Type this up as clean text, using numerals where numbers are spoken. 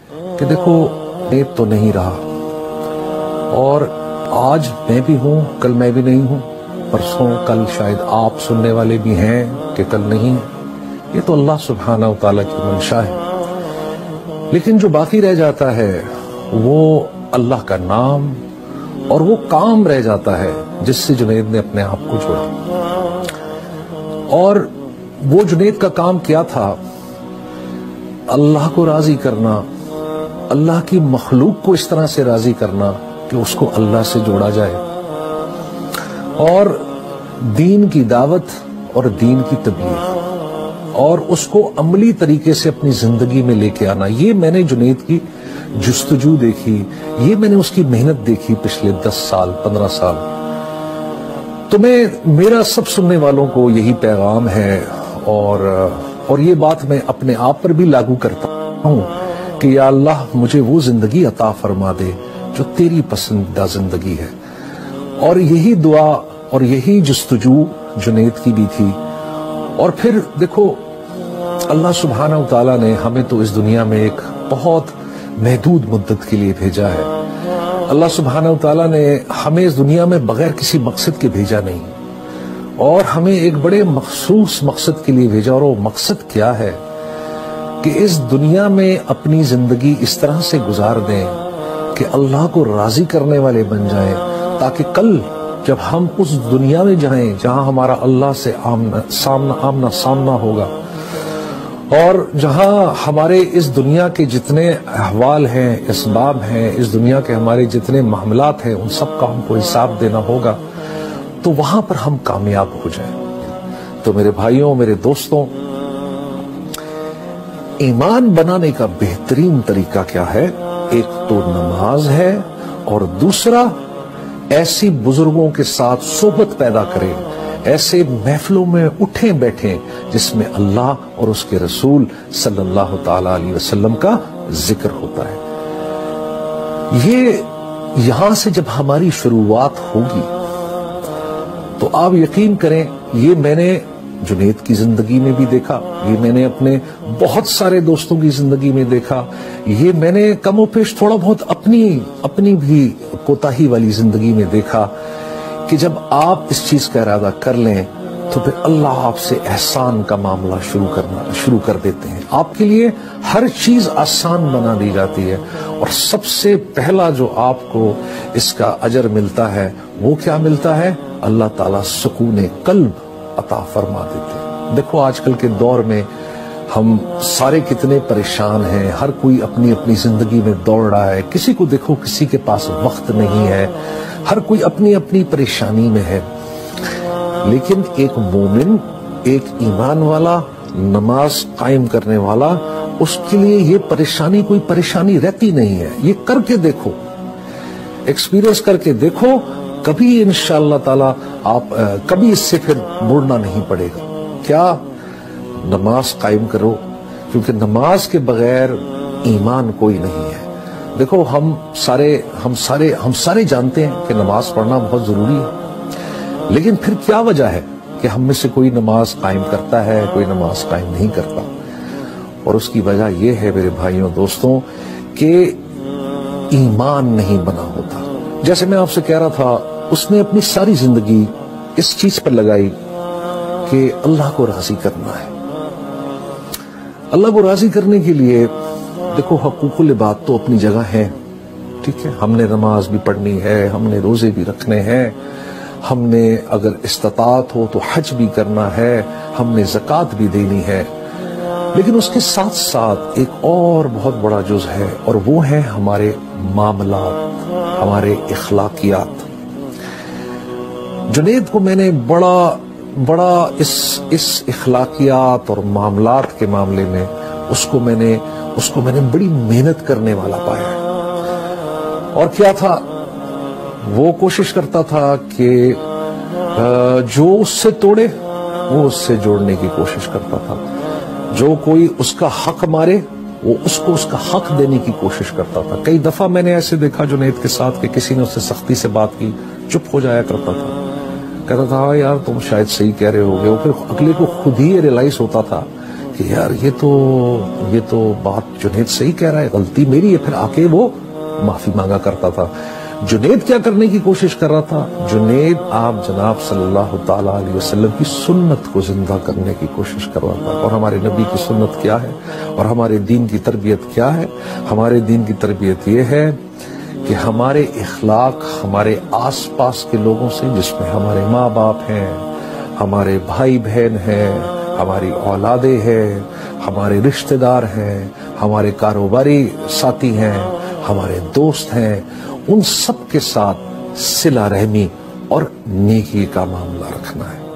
کہ دیکھو نیت تو نہیں رہا، اور آج میں بھی ہوں، کل میں بھی نہیں ہوں، پرسوں کل شاید آپ سننے والے بھی ہیں کہ کل نہیں ہیں، یہ تو اللہ سبحانہ و تعالیٰ کی منشا ہے۔ لیکن جو باقی رہ جاتا ہے وہ اللہ کا نام اور وہ کام رہ جاتا ہے جس سے جنید نے اپنے آپ کو جوڑا۔ اور وہ جنید کا کام کیا تھا؟ اللہ کو راضی کرنا، اللہ کی مخلوق کو اس طرح سے راضی کرنا کہ اس کو اللہ سے جوڑا جائے، اور دین کی دعوت اور دین کی تبلیغ اور اس کو عملی طریقے سے اپنی زندگی میں لے کے آنا۔ یہ میں نے جنید کی جستجو دیکھی، یہ میں نے اس کی محنت دیکھی پچھلے 10 سال 15 سال۔ تو میرا سب سننے والوں کو یہی پیغام ہے، اور یہ بات میں اپنے آپ پر بھی لاگو کرتا ہوں کہ یا اللہ مجھے وہ زندگی عطا فرما دے جو تیری پسندیدہ زندگی ہے۔ اور یہی دعا اور یہی جستجو جنید کی بھی تھی۔ اور پھر دیکھو اللہ سبحانہ و تعالیٰ نے ہمیں تو اس دنیا میں ایک بہت محدود مدت کے لیے بھیجا ہے۔ اللہ سبحانہ و تعالیٰ نے ہمیں اس دنیا میں بغیر کسی مقصد کے بھیجا نہیں، اور ہمیں ایک بڑے مخصوص مقصد کے لیے بھیجا۔ اور وہ مقصد کیا ہے؟ کہ اس دنیا میں اپنی زندگی اس طرح سے گزار دیں کہ اللہ کو راضی کرنے والے بن جائیں، تاکہ کل جب ہم اس دنیا میں جائیں جہاں ہمارا اللہ سے آمنا سامنا ہوگا، اور جہاں ہمارے اس دنیا کے جتنے احوال ہیں، اسباب ہیں، اس دنیا کے ہمارے جتنے معاملات ہیں، ان سب کا ہم کو حساب دینا ہوگا، تو وہاں پر ہم کامیاب ہو جائیں۔ تو میرے بھائیوں، میرے دوستوں، ایمان بنانے کا بہترین طریقہ کیا ہے؟ ایک تو نماز ہے، اور دوسرا ایسی بزرگوں کے ساتھ صحبت پیدا کریں، ایسے محفلوں میں اٹھیں بیٹھیں جس میں اللہ اور اس کے رسول صلی اللہ تعالی علیہ وسلم کا ذکر ہوتا ہے۔ یہ یہاں سے جب ہماری شروعات ہوگی تو آپ یقین کریں، یہ میں نے جنید کی زندگی میں بھی دیکھا، یہ میں نے اپنے بہت سارے دوستوں کی زندگی میں دیکھا، یہ میں نے کم و پیش تھوڑا بہت اپنی بھی کوتاہی والی زندگی میں دیکھا کہ جب آپ اس چیز کا ارادہ کر لیں تو پھر اللہ آپ سے احسان کا معاملہ شروع کر دیتے ہیں۔ آپ کے لیے ہر چیز آسان بنا دی جاتی ہے، اور سب سے پہلا جو آپ کو اس کا اجر ملتا ہے وہ کیا ملتا ہے؟ اللہ تعالیٰ سکون قلب عطا فرما دیتے ہیں۔ دیکھو آج کل کے دور میں ہم سارے کتنے پریشان ہیں، ہر کوئی اپنی اپنی زندگی میں دوڑ رہا ہے، کسی کو دیکھو کسی کے پاس وقت نہیں ہے، ہر کوئی اپنی اپنی پریشانی میں ہے۔ لیکن ایک مومن، ایک ایمان والا، نماز قائم کرنے والا، اس کے لیے یہ پریشانی کوئی پریشانی رہتی نہیں ہے۔ یہ کر کے دیکھو، ایکسپیرینس کر کے دیکھو، کبھی انشاءاللہ تعالی آپ کبھی اس سے پھر مڑنا نہیں پڑے گا۔ کیا؟ نماز قائم کرو، کیونکہ نماز کے بغیر ایمان کوئی نہیں ہے۔ دیکھو ہم سارے جانتے ہیں کہ نماز پڑھنا بہت ضروری ہے، لیکن پھر کیا وجہ ہے کہ ہم میں سے کوئی نماز قائم کرتا ہے، کوئی نماز قائم نہیں کرتا؟ اور اس کی وجہ یہ ہے میرے بھائیوں دوستوں کہ ایمان نہیں بنا ہوتا۔ جیسے میں آپ سے کہہ رہا تھا، اس نے اپنی ساری زندگی اس چیز پر لگائی کہ اللہ کو راضی کرنا ہے۔ اللہ کو راضی کرنے کے لیے دیکھو حقوق العباد تو اپنی جگہ ہے، ٹھیک ہے، ہم نے نماز بھی پڑھنی ہے، ہم نے روزے بھی رکھنے ہیں، ہم نے اگر استطاعت ہو تو حج بھی کرنا ہے، ہم نے زکوٰۃ بھی دینی ہے، لیکن اس کے ساتھ ساتھ ایک اور بہت بڑا جز ہے، اور وہ ہے ہمارے معاملات، ہمارے اخلاقیات۔ جنید کو میں نے بڑا اس اخلاقیات اور معاملات کے معاملے میں اس کو میں نے بڑی محنت کرنے والا پایا ہے۔ اور کیا تھا؟ وہ کوشش کرتا تھا کہ جو اس سے توڑے وہ اس سے جوڑنے کی کوشش کرتا تھا، جو کوئی اس کا حق مارے وہ اس کو اس کا حق دینے کی کوشش کرتا تھا۔ کئی دفعہ میں نے ایسے دیکھا جنید کے ساتھ کہ کسی نے اس سے سختی سے بات کی، چپ ہو جایا کرتا تھا، کہتا تھا یار تم شاید صحیح کہہ رہے ہوگے۔ وہ پھر اگلے کو خود ہی ریلائز ہوتا تھا کہ یار یہ تو بات جنید صحیح کہہ رہا ہے، غلطی میری ہے. پھر آ کے وہ معافی مانگا کرتا تھا. جنید کیا کرنے کی کوشش کر رہا تھا؟ جنید آپ جناب صلی اللہ تعالی علیہ وسلم کی سنت کو زندہ کرنے کی کوشش کر رہا تھا. اور ہمارے نبی کی سنت کیا ہے اور ہمارے دین کی تربیت کیا ہے؟ ہمارے دین کی تربیت یہ ہے کہ ہمارے اخلاق ہمارے آس پاس کے لوگوں سے، جس میں ہمارے ماں باپ ہیں، ہمارے بھائی بہن ہیں، ہماری اولادیں ہیں، ہمارے رشتہ دار ہیں، ہمارے کاروباری ساتھی ہیں، ہمارے دوست ہیں، ان سب کے ساتھ صلہ رحمی اور نیکی کا معاملہ رکھنا ہے.